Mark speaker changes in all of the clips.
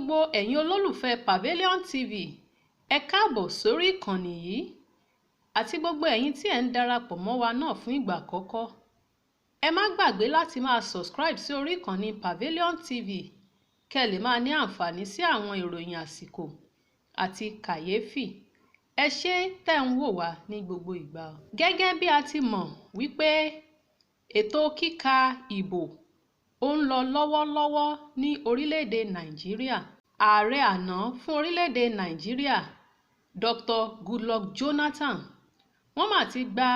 Speaker 1: gbogbo ẹ̀yin olólùfẹ́ Pavilion TV ẹ káàbọ̀ sórí ìkànnì yìí àti gbogbo ẹ̀yin tí ẹ̀ ń darapọ̀ mọ́ wa náà fún ìgbà àkọ́kọ́. Ẹ má gbàgbé láti máa subscribe sí orí ìkànnì Pavilion TV kẹ́ lè máa ní àǹfààní sí àwọn ìròyìn àsìkò àti kàyéfì. Ẹ ṣé tẹ́ ń wò wá ní gbogbo ìgbà. Gẹ́gẹ́ bí a ti mọ̀ wípé ètò kíka ìbò ó ń lọ lọ́wọ́lọ́wọ́ ní orílẹ̀-èdè Nàìjíríà. Ààrẹ àná fún orílẹ̀-èdè Nàìjíríà, Dr. Goodluck Jonathan, wọ́n mà ti gba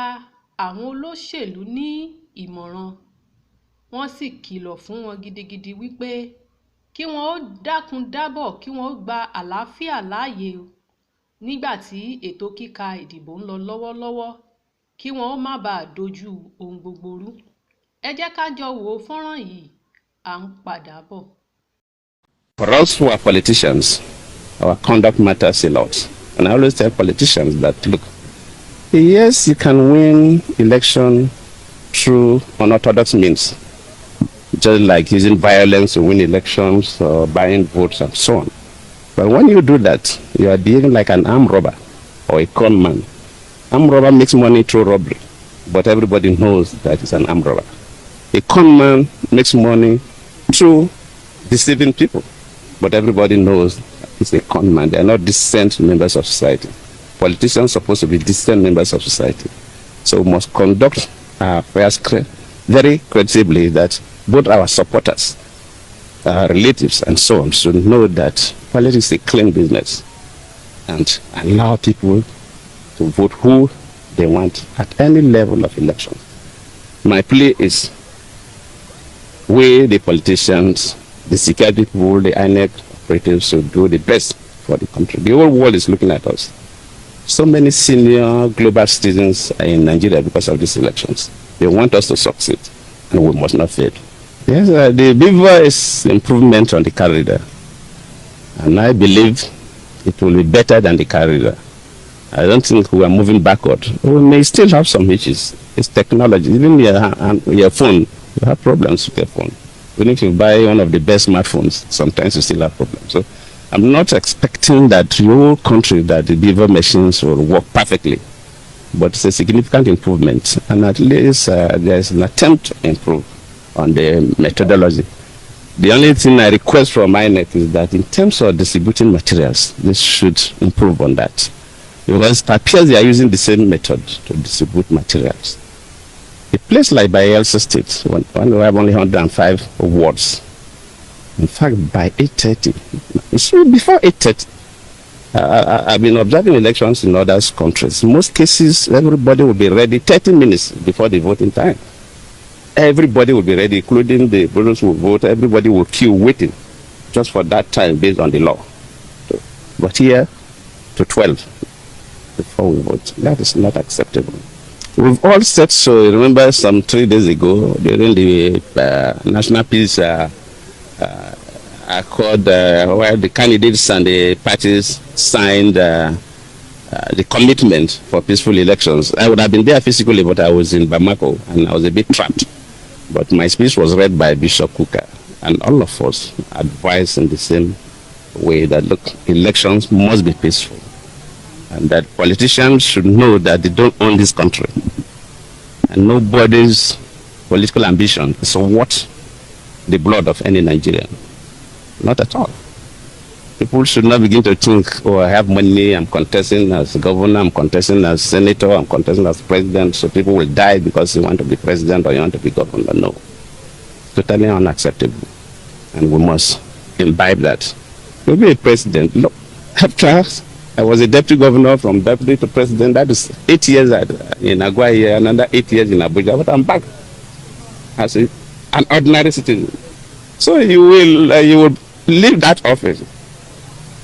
Speaker 1: àwọn olóṣèlú ní ìmọ̀ràn. Wọ́n sì kìlọ̀ fún wọn gidigidi wípé kí wọ́n ó dákun dábọ̀ kí wọ́n ó gba àlàáfíà láàyè nígbà tí ètò kíka ìdìbò ń lọ lọ́wọ́lọ́wọ́ kí wọ́n ó má bàa dojú ohun gbogbo rú. Ẹ jẹ́ ká jọ wo fọ́nrán yìí, à ń padà bọ̀.
Speaker 2: For us who are politicians, our conduct matters a lot. And I always tell politicians that, look, yes, you can win election through unorthodox means, just like using violence to win elections or buying votes and so on. But when you do that, you are behaving like an armed robber or a con man. Armed robber makes money through robbery, but everybody knows that it's an armed robber. A con man makes money through deceiving people, but everybody knows it's a con man. They are not decent members of society. Politicians are supposed to be decent members of society. So we must conduct our affairs very credibly, that both our supporters, our relatives, and so on should know that politics is a clean business, and allow people to vote who they want at any level of election. My plea is, we, the politicians, the security people, the INEC operatives should do the best for the country. The whole world is looking at us. So many senior global citizens are in Nigeria because of these elections. They want us to succeed, and we must not fail. Yes, the beaver is improvement on the corridor, and I believe it will be better than the corridor. I don't think we are moving backward. We may still have some issues. It's technology. Even your phone, you have problems with your phone. Even if you buy one of the best smartphones, sometimes you still have problems. So I'm not expecting that the whole country, that the beaver machines will work perfectly, but it's a significant improvement. And at least there's an attempt to improve on the methodology. The only thing I request from INEC is that in terms of distributing materials, this should improve on that. Because it appears they are using the same method to distribute materials. A place like Bayelsa State, when we have only 105 wards, in fact, by 8:30, so before 8:30, I've been observing elections in other countries. In most cases, everybody will be ready 30 minutes before the voting time. Everybody will be ready, including the those who vote. Everybody will queue waiting just for that time based on the law. But here, to 12 before we vote, that is not acceptable. We've all said so. Remember, some 3 days ago, during the National Peace Accord, where the candidates and the parties signed the commitment for peaceful elections. I would have been there physically, but I was in Bamako, and I was a bit trapped. But my speech was read by Bishop Kuka, and all of us advised in the same way that, look, elections must be peaceful, and that politicians should know that they don't own this country, and nobody's political ambition is worth the blood of any Nigerian. Not at all. People should not begin to think, oh, I have money, I'm contesting as governor, I'm contesting as senator, I'm contesting as president, so people will die because you want to be president or you want to be governor. No. Totally unacceptable. And we must imbibe that. To be a president, look, after I was a deputy governor, from deputy to president, that is 8 years in Aguaye, another 8 years in Abuja, but I'm back as an ordinary citizen. So you will leave that office.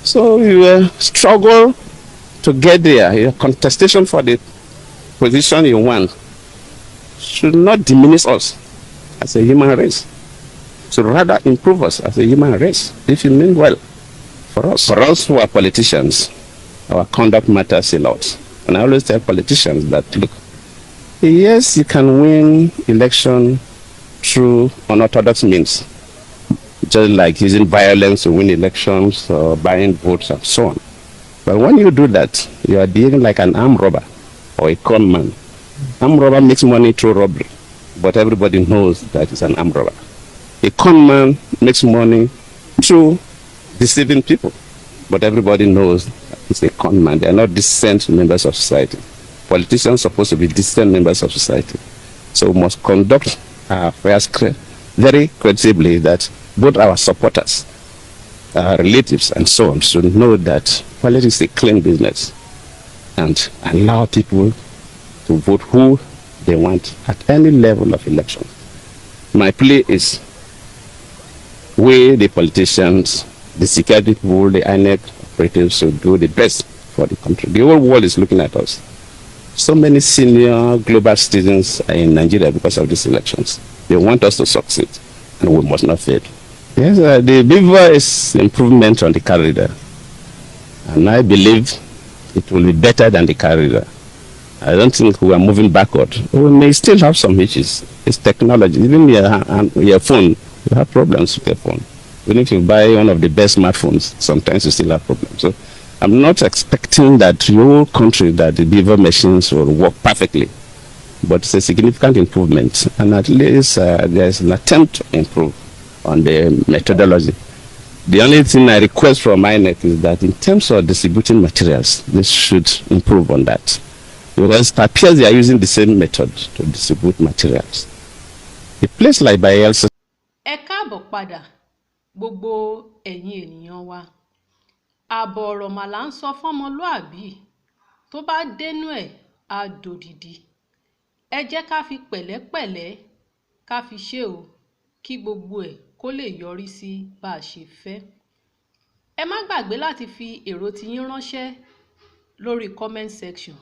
Speaker 2: So you will struggle to get there. Your contestation for the position you want should not diminish us as a human race. Should rather improve us as a human race, if you mean well for us. For us who are politicians, our conduct matters a lot. And I always tell politicians that, look, yes, you can win election through unorthodox means, just like using violence to win elections or buying votes and so on. But when you do that, you are behaving like an armed robber or a con man. Armed robber makes money through robbery, but everybody knows that it's an armed robber. A con man makes money through deceiving people, but everybody knows it's a con man. They are not decent members of society. Politicians are supposed to be decent members of society. So we must conduct our affairs very credibly, that both our supporters, our relatives, and so on should know that politics is a clean business, and allow people to vote who they want at any level of election. My plea is, we, the politicians, the security people, the INEC operatives, should do the best for the country. The whole world is looking at us. So many senior global citizens are in Nigeria because of these elections. They want us to succeed, and we must not fail. Yes, the beaver is improvement on the corridor, and I believe it will be better than the corridor. I don't think we are moving backward. We may still have some issues. It's technology. Even your phone, you have problems with your phone. Even if you buy one of the best smartphones, sometimes you still have problems. So I'm not expecting that your country, that the beaver machines will work perfectly, but it's a significant improvement, and at least there's an attempt to improve on the methodology. The only thing I request from INEC is that in terms of distributing materials, they should improve on that, because it appears they are using the same method to distribute materials. A place like Bayelsa.
Speaker 1: Ẹ káàbọ̀ padà gbogbo ẹ̀yin ènìyàn wa. Ààbọ̀ ọ̀rọ̀ mà là ń sọ fọ́mọlúàbí, tó bá dénú ẹ̀ á dòdìdì. Ẹ jẹ́ ká fi pẹ̀lẹ́pẹ̀lẹ́ ká fi ṣe o, kí gbogbo ẹ̀ kó lè yọrí sí bá a ṣe fẹ́. Ẹ má gbàgbé láti fi èrò tiyín ránṣẹ́ lórí comment section.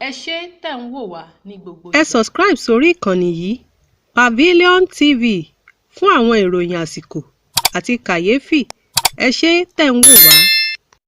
Speaker 1: Ẹ ṣé tẹ̀ ń wò wá ní gbogbo ìgbà. Ẹ subscribe sórí ìkànnì yìí, Pavilion TV, fún àwọn ìròyìn àsìkò àti kàyéfì. Ẹ ṣé tẹ̀ ń wò wá.